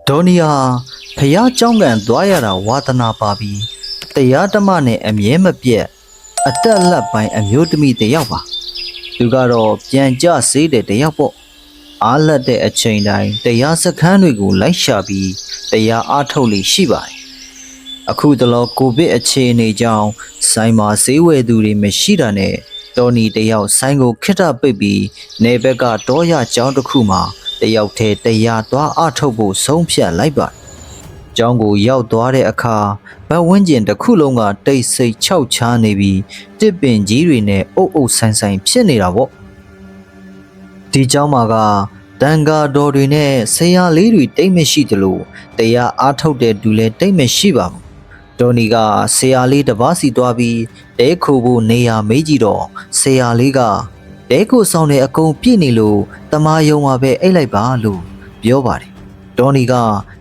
ဒေါ်နီယာဖျားเจ้าကန်သွားရတာဝါသနာပါပြီးတရားဓမ္မနဲ့အမြဲမပြတ်အသက်လက်ပိုင်းအမျိုးသမီးတစ်ယောက်ပါသူကတော့ပြန်ကြစေးတဲ့တစ်ယောက်ပေါ့အားလက်တဲ့အချိန်တိုင်းတရားစခန်းတွေကိုလိုက်ရှာပြီးတရားအားထုတ်လိရှိပါတယ်အခုတလောကိုဗစ်အခြေအနေကြောင့်ဆိုင်မှာဈေးဝယ်သူတွေမရှိတာနဲ့တော်နီတယောက်ဆိုင်ကိုခਿੱတပိတ်ပြီးနေဘက်ကတောရကျောင်းတစ်ခုမှာတယောက်တည်းတရားသွားအားထုတ်ဖို့ဆုံးဖြတ်လိုက်ပါတယ်။ကျောင်းကိုရောက်သွားတဲ့အခါဘဝင်းကျင်တစ်ခုလုံးကတိတ်ဆိတ်ခြောက်ခြားနေပြီးတစ်ပင်ကြီးတွေနဲ့အုပ်အုပ်ဆိုင်ဆိုင်ဖြစ်နေတာပေါ့။ဒီကျောင်းမှာကတန်ဃာတော်တွေနဲ့ဆရာလေးတွေတိတ်မရှိသလိုတရားအားထုတ်တဲ့သူလည်းတိတ်မရှိပါဘူး။ဒေါ်နီကဆရာလေးတစ်ပါးစီသွားပြီးတဲခိုဖို့နေရာမေးကြည့်တော့ဆရာလေးကတဲကိုဆောင်တဲ့အကုန်ပြည့်နေလို့တမာယုံမှာပဲအိတ်လိုက်ပါလို့ပြောပါတယ်။ဒေါ်နီက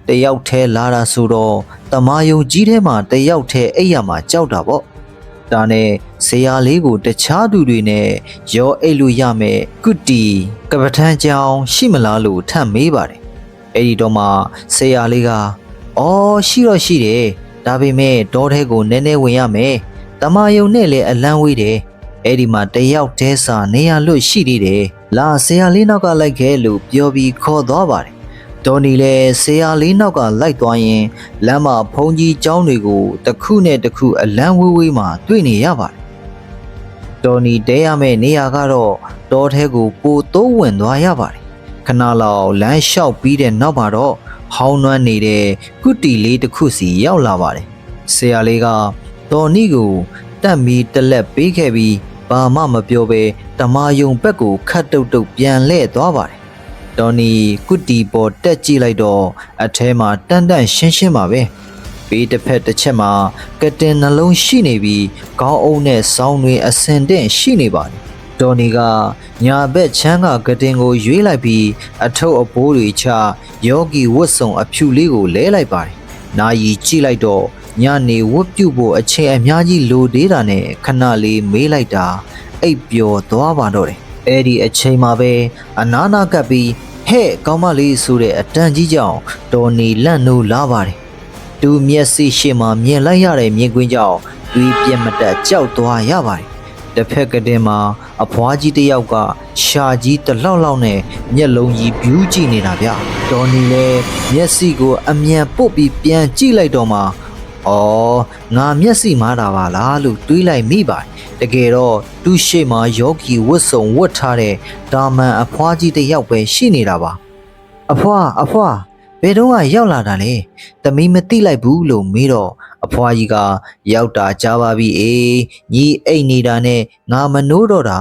တယောက်တည်းလာတာဆိုတော့တမာယုံကြီးထဲမှာတယောက်တည်းအိတ်ရမှာကြောက်တာပေါ့။ဒါနဲ့ဆရာလေးကိုတခြားသူတွေနဲ့ရောအိတ်လို့ရမယ်ကုတီကပ္ပထန်းကြောင်ရှိမလားလို့ထပ်မေးပါတယ်။အဲ့ဒီတော့မှဆရာလေးကအော်ရှိတော့ရှိတယ်ဒါပေမဲ့တောထဲကိုနည်းနည်းဝင်ရမယ်။တမာယုံနဲ့လည်းအလန်းဝေးတယ်။အဲ့ဒီမှာတယောက်တည်းစာနေရလွတ်ရှိသေးတယ်။လာဆရာလေးနောက်ကလိုက်ခဲ့လို့ပြောပြီးခေါ်သွားပါတယ်။ဒေါ်နီလည်းဆရာလေးနောက်ကလိုက်သွားရင်လမ်းမှာဖုန်ကြီးကျောင်းတွေကိုတစ်ခုနဲ့တစ်ခုအလန်းဝေးဝေးမှာတွေ့နေရပါတယ်။ဒေါ်နီတဲရမယ့်နေရာကတော့တောထဲကိုပိုတိုးဝင်သွားရပါတယ်။ခဏလောက်လမ်းလျှောက်ပြီးတဲ့နောက်မှာတော့ဟောင်းနှွမ်းနေတဲ့ကုတီလေးတစ်ခုစီရောက်လာပါတယ်။ဆရာလေးကဒေါ်နီကိုတက်မီတလက်ပေးခဲ့ပြီးဘာမှမပြောဘဲတမာယုံဘက်ကိုခတ်တုတ်တုတ်ပြန်လှည့်သွားပါတယ်။ဒေါ်နီကုတီပေါ်တက်ကြည့်လိုက်တော့အထဲမှာတန်တန့်ရှင်းရှင်းပါပဲ။ဘေးတစ်ဖက်တစ်ချက်မှာကတင်နှလုံးရှိနေပြီးခေါင်းအုပ်နဲ့ဆောင်းတွေအစင်တင့်ရှိနေပါတယ်။ဒေါ်နီကညာဘက်ချမ်းကကတင်ကိုရွေးလိုက်ပြီးအထုပ်အပိုးတွေချယောဂီဝတ်စုံအဖြူလေးကိုလဲလိုက်ပါတယ်။နာယီကြည့်လိုက်တော့ညနေဝတ်ပြုတ်ဖို့အချိန်အများကြီးလိုသေးတာနဲ့ခဏလေးမေးလိုက်တာအိပ်ပျော်သွားပါတော့တယ်။အဲ့ဒီအချိန်မှာပဲအနာနာကပ်ပြီးဟဲ့ကောင်းမလေးဆိုတဲ့အတန်ကြီးကြောင့်တော်နေလန့်နိုးလာပါတယ်။သူမျက်စိရှေ့မှာမြင်လိုက်ရတဲ့မြင်ကွင်းကြောင့်တွေးပြက်မတက်ကြောက်သွားရပါတယ်။တစ်ဖက်ကတည်းမှာအဖွားကြီးတစ်ယောက်ကရှာကြီးတလောက်လောက်နဲ့မျက်လုံးကြီးပြူးကြည့်နေတာဗျ။တော်နေလည်းမျက်စိကိုအမြန်ပုတ်ပြီးပြန်ကြည့်လိုက်တော့မှအော်ငါမျက်စိမားတာပါလားလို့တွေးလိုက်မိပါတယ်တကယ်တော့သူ့ရှေ့မှာယောဂီဝတ်စုံဝတ်ထားတဲ့ဒါမန်အဖွားကြီးတစ်ယောက်ပဲရှိနေတာပါအဖွားဘယ်တော့ရောက်လာတာလဲသမီးမသိလိုက်ဘူးလို့မေးတော့အဖွားကြီးကရောက်တာကြားပါပြီအေးညီအိတ်နေတာနဲ့ငါမနိုးတော့တာ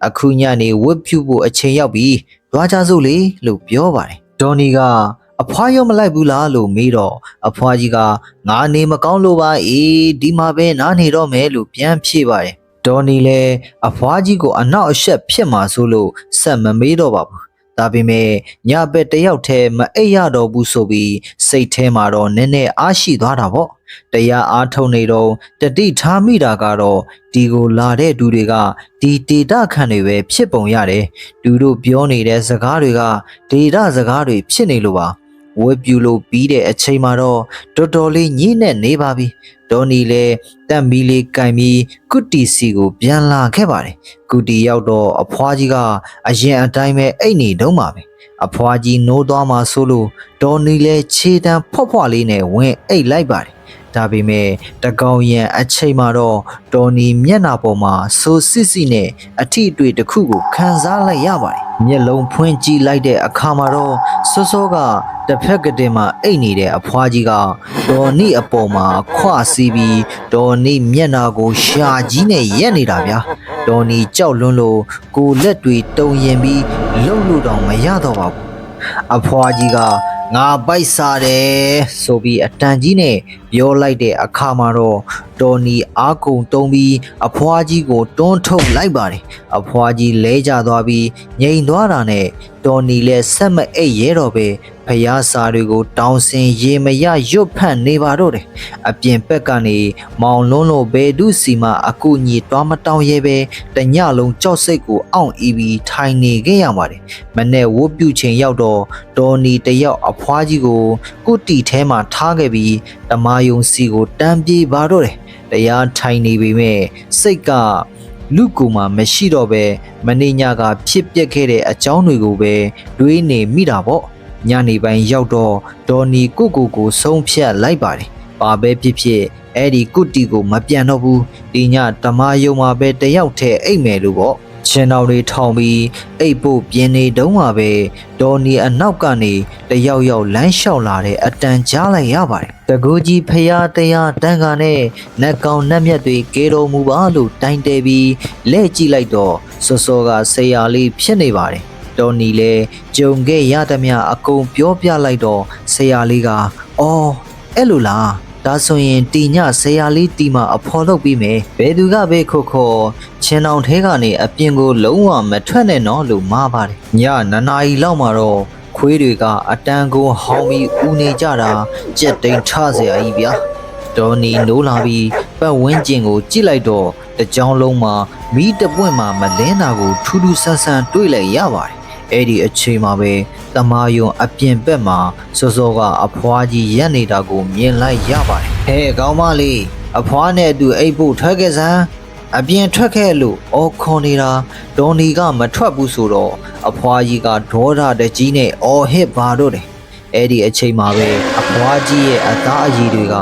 အခုညနေဝတ်ဖြူဖို့အချိန်ရောက်ပြီသွားကြစို့လေလို့ပြောပါတယ်ဒေါ်နီကအဖွားရောမလိုက်ဘူးလားလို့မေးတော့အဖွားကြီးကငါနေမကောင်းလို့ပါအေးဒီမှာပဲနားနေတော့မယ်လို့ပြန်ဖြေပါတယ်ဒေါ်နီလည်းအဖွားကြီးကိုအနောက်အရှက်ဖြစ်မှာဆိုလို့ဆက်မမေးတော့ပါဘူးဒါပေမဲ့ညဘက်တယောက်တည်းမအိပ်ရတော့ဘူးဆိုပြီးစိတ်ထဲမှာတော့နည်းနည်းအားရှိသွားတာပေါ့တရားအားထုတ်နေတော့တတိထားမိတာကတော့ဒီကိုလာတဲ့သူတွေကဒီဒေတာခန့်တွေပဲဖြစ်ပုံရတယ်သူတို့ပြောနေတဲ့စကားတွေကဒေတာစကားတွေဖြစ်နေလို့ပါဝဲပြူလို့ပြီးတဲ့အချိန်မှာတော့တော်တော်လေးညှိနဲ့နေပါပြီဒေါ်နီလည်းတက်မီလေးကင်ပြီးကုတီစီကိုပြန်လာခဲ့ပါတယ်ကုတီရောက်တော့အဖွားကြီးကအရင်အတိုင်းပဲအိတ်နေတော့မှာပဲအဖွားကြီးနိုးသွားမှဆိုလို့ဒေါ်နီလည်းခြေတန်းဖွာ့လေးနဲ့ဝင်အိတ်လိုက်ပါတယ်ဒါပေမဲ့တကောင်ရန်အချိန်မှာတော့တော်နီမျက်နှာပေါ်မှာဆိုးစစ်စစ်နဲ့အထီအတွေ့တစ်ခုကိုခံစားလိုက်ရပါတယ်မျက်လုံးဖွင့်ကြည့်လိုက်တဲ့အခါမှာတော့စောကတစ်ဖက်ကတည်းမှာအိတ်နေတဲ့အဖွားကြီးကဒေါ်နီအပေါ်မှာခွစီးပြီးဒေါ်နီမျက်နှာကိုရှာကြီးနဲ့ရက်နေတာဗျာဒေါ်နီကြောက်လွန်းလို့ကိုလက်တွေတုံရင်ပြီးလှုပ်လို့တော့မရတော့ပါဘူးအဖွားကြီးကငါပိုက်စားတယ်ဆိုပြီးအတန်ကြီးနဲ့ပြောလိုက်တဲ့အခါမှာတော့ တော်နီအားကုန်တုံးပြီးအဖွားကြီးကိုတွန်းထုတ်လိုက်ပါတယ်အဖွားကြီးလဲကျသွားပြီးငြိမ်သွားတာနဲ့တော်နီလည်းဆက်မအိပ်ရဲတော့ပဲဖျားစာတွေကိုတောင်းစင်ရေမရရွတ်ဖတ်နေပါတော့တယ်အပြင်ဘက်ကနေမောင်လွန်းလို့ဘဲဒုစီမအကူညီတွားမတောင်းရဲပဲတညလုံးကြောက်စိတ်ကိုအောင့်အီပြီးထိုင်နေခဲ့ရပါတယ်မနဲ့ဝတ်ပြုချိန်ရောက်တော့တော်နီတယောက်အဖွားကြီးကိုကုတီထဲမှာထားခဲ့ပြီးတမာယုံစီကိုတန်းပြေးပါတော့တယ်တရားထိုင်နေပေမဲ့စိတ်ကလူကူမှမရှိတော့ပဲမနေ့ညကဖြစ်ပျက်ခဲ့တဲ့အကြောင်းတွေကိုပဲတွေးနေမိတာပေါ့ညနေပိုင်းရောက်တော့ဒေါ်နီကိုဆုံးဖြတ်လိုက်ပါတယ်ဘာပဲဖြစ်ဖြစ်အဲ့ဒီကုတီကိုမပြန်တော့ဘူးဒီညတမယုံမှာပဲတယောက်တည်းအိတ်မယ်လို့ပေါ့ချင်းတော်တွေထောင်ပြီးအိတ်ဖို့ပြင်းနေတုံးမှာပဲဒေါ်နီအနောက်ကနေတယောက်လမ်းလျှောက်လာတဲ့အတန်ကြားလိုက်ရပါတယ်တကူကြီးဖျားတရားတန်းကနဲ့နက်ကောင်နက်မြက်တွေကဲတော်မူပါလို့တိုင်တယ်ပြီးလဲကြည့်လိုက်တော့စောစောကဆရာလေးဖြစ်နေပါတယ်ဒေါ်နီလည်းကြုံခဲ့ရသမျှအကုန်ပြောပြလိုက်တော့ဆရာလေးကအော်အဲ့လိုလားဒါဆိုရင်တီညဆရာလေးတီမှာအဖော်လုပ်ပြီးမယ်ဘယ်သူကပဲခေါ်ချင်းအောင်ထဲကနေအပြင်ကိုလုံးဝမထွက်နဲ့နော်လို့မှားပါတယ်ည9 နာရီလောက်မှာတော့ခွေးတွေကအတန်းကိုဟောင်းပြီးဦးနေကြတာကြက်တိန်ထဆရာကြီးဗျာဒေါ်နီနိုးလာပြီးပတ်ဝန်းကျင်ကိုကြည့်လိုက်တော့တကြောင်လုံးမှာမီးတပွင့်မှမလင်းတာကိုထူးထူးဆန်းဆန်းတွေ့လိုက်ရပါတယ်အဲ့ဒီအချိန်မှာပဲတမာယုံအပြင်ဘက်မှာစောစောကအဖွားကြီးရက်နေတာကိုမြင်လိုက်ရပါတယ်ဟဲ့ကောင်းမလေးအဖွားနဲ့အတူအိပ်ဖို့ထွက်ခဲ့စမ်းအပြင်ထွက်ခဲ့လို့အော်ခေါ်နေတာဒေါ်နီကမထွက်ဘူးဆိုတော့အဖွားကြီးကဒေါသတကြီးနဲ့အော်ဟစ်ပါတော့တယ်အဲ့ဒီအချိန်မှာပဲအဖွားကြီးရဲ့အသားအရည်တွေက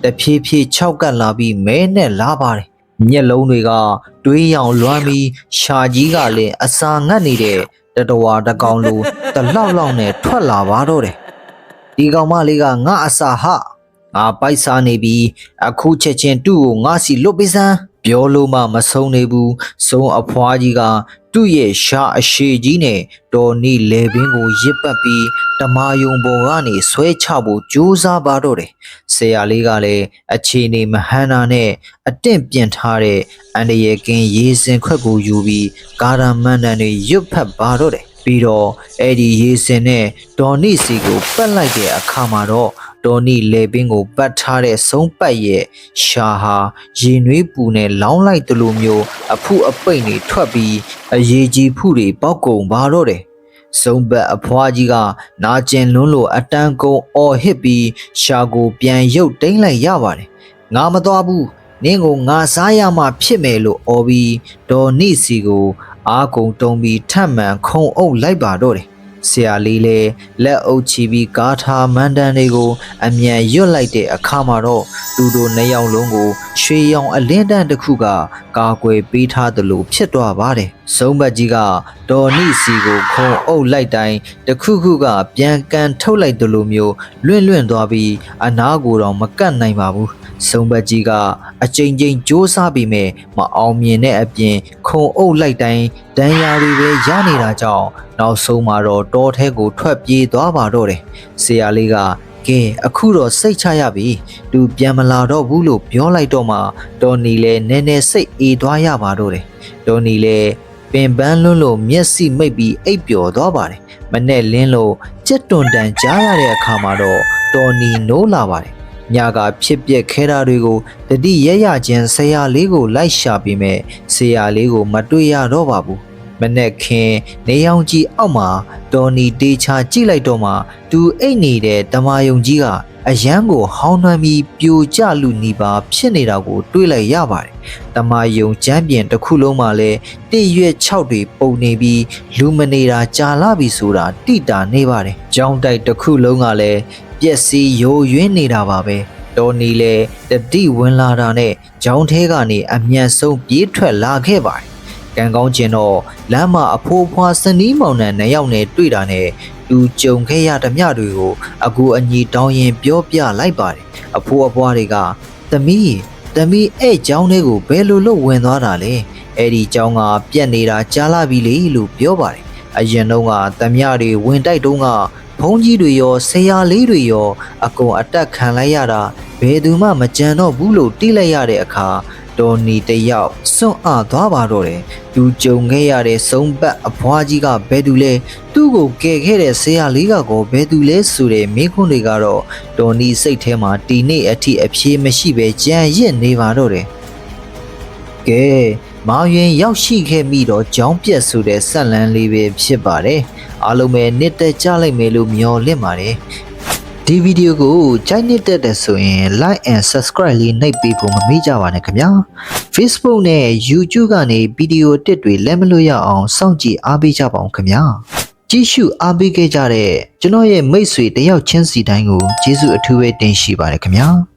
တဖြည်းဖြည်းခြောက်ကပ်လာပြီးမဲနဲ့လာပါတယ်မျက်လုံးတွေကတွေးရောင်လွှမ်းပြီးရှာကြီးကလည်းအစာငတ်နေတဲ့တတော်ဝါတကောင်လိုတလောက်နဲ့ထွက်လာပါတော့တယ်ဒီကောင်မလေးကငါအစာဟငါပိုက်စားနေပြီးအခုချက်ချင်းသူ့ကိုငါစီလွတ်ပေးစမ်းပြောလို့မှမဆုံးနေဘူးဆုံးအဖွားကြီးကသူ့ရဲ့ရှာအရှိကြီးနဲ့ဒေါ်နီလေပင်ကိုရစ်ပတ်ပြီးတမာယုံပေါ်ကနေဆွဲချဖို့ကြိုးစားပါတော့တယ်ဆရာလေးကလည်းအခြေအနေမဟန်တာနဲ့အတင့်ပြင်ထားတဲ့အန်တရကင်းရေစင်ခွက်ကိုယူပြီးကာရမန်တန်တွေရွတ်ဖက်ပါတော့တယ်ပြီးတော့အဲ့ဒီရေစင်နဲ့ဒေါ်နီစီကိုပတ်လိုက်တဲ့အခါမှာတော့ဒေါ်နီလေပင်ကိုပတ်ထားတဲ့ဆုံးပတ်ရဲ့ရှာဟာရေနွေးပူနဲ့လောင်းလိုက်သလိုမျိုးအဖုအပိတ်တွေထွက်ပြီးအရေးကြီးဖုတွေပေါက်ကုန်ပါတော့တယ်ဆုံးပတ်အဖွားကြီးကနာကျင်လွန်းလို့အတန်းကုန်းအော်ဟစ်ပြီးရှာကိုပြန်ရုပ်တိမ့်လိုက်ရပါတယ်ငါမသွားဘူးနင်းကိုငါစားရမှဖြစ်မယ်လို့အော်ပြီးဒေါ်နီစီကိုအားကုန်တုံးပြီးထပ်မံခုံအုပ်လိုက်ပါတော့တယ်ဆရာလေးလည်းလက်အုပ်ချီပြီးကားထားမန်တန်တွေကိုအမြန်ရွတ်လိုက်တဲ့အခါမှာတော့သူတို့နှစ်ယောက်လုံးကိုရွှေရောင်အလင်းတန်းတစ်ခုကကာကွယ်ပေးထားသလိုဖြစ်သွားပါတယ်ဆုံးဘက်ကြီးကဒေါ်နီစီကိုခုံအုပ်လိုက်တိုင်းတစ်ခုခုကပြန်ကန်ထုတ်လိုက်သလိုမျိုးလွင့်သွားပြီးအနားကိုတော့မကတ်နိုင်ပါဘူးဆုံးဘက်ကြီးကအချိန်စူးစမ်းပြီးမဲ့မအောင်မြင်တဲ့အပြင်ခုံအုပ်လိုက်တိုင်းဒဏ်ရာတွေပဲရနေတာကြောင့်နောက်ဆုံးမှာတော့တောထဲကိုထွက်ပြေးသွားပါတော့တယ်ဆရာလေးကကဲအခုတော့စိတ်ချရပြီသူပြန်မလာတော့ဘူးလို့ပြောလိုက်တော့မှတော်နီလည်းနည်းနည်းစိတ်အေးသွားရပါတော့တယ်တော်နီလည်းပင်ပန်းလွန်းလို့မျက်စိမိတ်ပြီးအိပ်ပျော်သွားပါတယ်မနဲ့လင်းလို့ကြက်တွန်တန်ကြားရတဲ့အခါမှာတော့တော်နီနိုးလာပါတယ်ညကဖြစ်ပျက်ခဲတာတွေကိုတတိရရချင်းဆရာလေးကိုလိုက်ရှာပြီးမဲ့ဆရာလေးကိုမတွေ့ရတော့ပါဘူးမနဲ့ခင်နေအောင်ကြီးအောက်မှာဒေါ်နီတေချာကြည့်လိုက်တော့မှသူအိတ်နေတဲ့တမာယုံကြီးကအရန်ကိုဟောင်းနှမ်းပြီးပြိုကျလူနီပါဖြစ်နေတာကိုတွေးလိုက်ရပါတယ်တမာယုံကျမ်းပြင်တစ်ခုလုံးမှာလည်းတစ်ရွက်6တွေပုံနေပြီးလူမနေတာကြာလာပြီဆိုတာတိတာနေပါတယ်ကြောင်းတိုက်တစ်ခုလုံးကလည်းပျက်စီးယိုယွင်းနေတာပါပဲဒေါ်နီလည်းတတိဝင်လာတာနဲ့ကြောင်းထဲကနေအမြန်ဆုံးပြေးထွက်လာခဲ့ပါတယ်ကံကောင်းခြင်းတော့လမ်းမှာအဖိုးဖွားစနီးမောင်နှံ2ယောက်နဲ့တွေ့တာနဲ့သူကြုံခဲ့ရသမျှတွေကိုအကူအညီတောင်းရင်ပြောပြလိုက်ပါတယ်အဖိုးအဖွားတွေကသမီးအဲ့เจ้าလေးကိုဘယ်လိုလုပ်ဝင်သွားတာလဲအဲ့ဒီเจ้าကပြက်နေတာကြားလာပြီလေလို့ပြောပါတယ်အရင်တော့ကသမျှတွေဝင်တိုက်တုန်းကဘုန်းကြီးတွေရောဆရာလေးတွေရောအကုန်အတက်ခံလိုက်ရတာ ဘယ်သူမှမကြံတော့ဘူးလို့တိလိုက်ရတဲ့အခါဒေါ်နီတယောက်စွန့်အားသွားပါတော့တယ်သူကြုံခဲ့ရတဲ့ဆုံးပတ်အဖွားကြီးကဘယ်သူလဲသူ့ကိုကယ်ခဲ့တဲ့ဆရာလေးကကောဘယ်သူလဲဆိုတဲ့မိခွန်းတွေကတော့ဒေါ်နီစိတ်ထဲမှာဒီနေ့အထိအဖြေမရှိပဲကြံရစ်နေပါတော့တယ်ကဲမောင်ရင်ရောက်ရှိခဲ့မိတော့ကြောင်းပြက်ဆိုတဲ့ဆက်လန်းလေးပဲဖြစ်ပါတယ်အားလုံးပဲနှစ်သက်ကြလိုက်မယ်လို့မျှော်လင့်ပါတယ်ဒီဗီဒီယိုကိုကြိုက်နှစ်သက်တဲ့ဆိုရင် like and subscribe လေးနှိပ်ပေးဖို့မမေ့ကြပါနဲ့ခင်ဗျာ Facebook နဲ့ YouTube ကနေဗီဒီယိုတစ်တွေလက်မလို့ရအောင်စောင့်ကြည့်အားပေးကြပါအောင်ခင်ဗျာကြည့်ရှုအားပေးခဲ့ကြတဲ့ကျွန်တော်ရဲ့မိတ်ဆွေတယောက်ချင်းစီတိုင်းကိုကျေးဇူးအထူးပဲတင်ရှိပါတယ်ခင်ဗျာ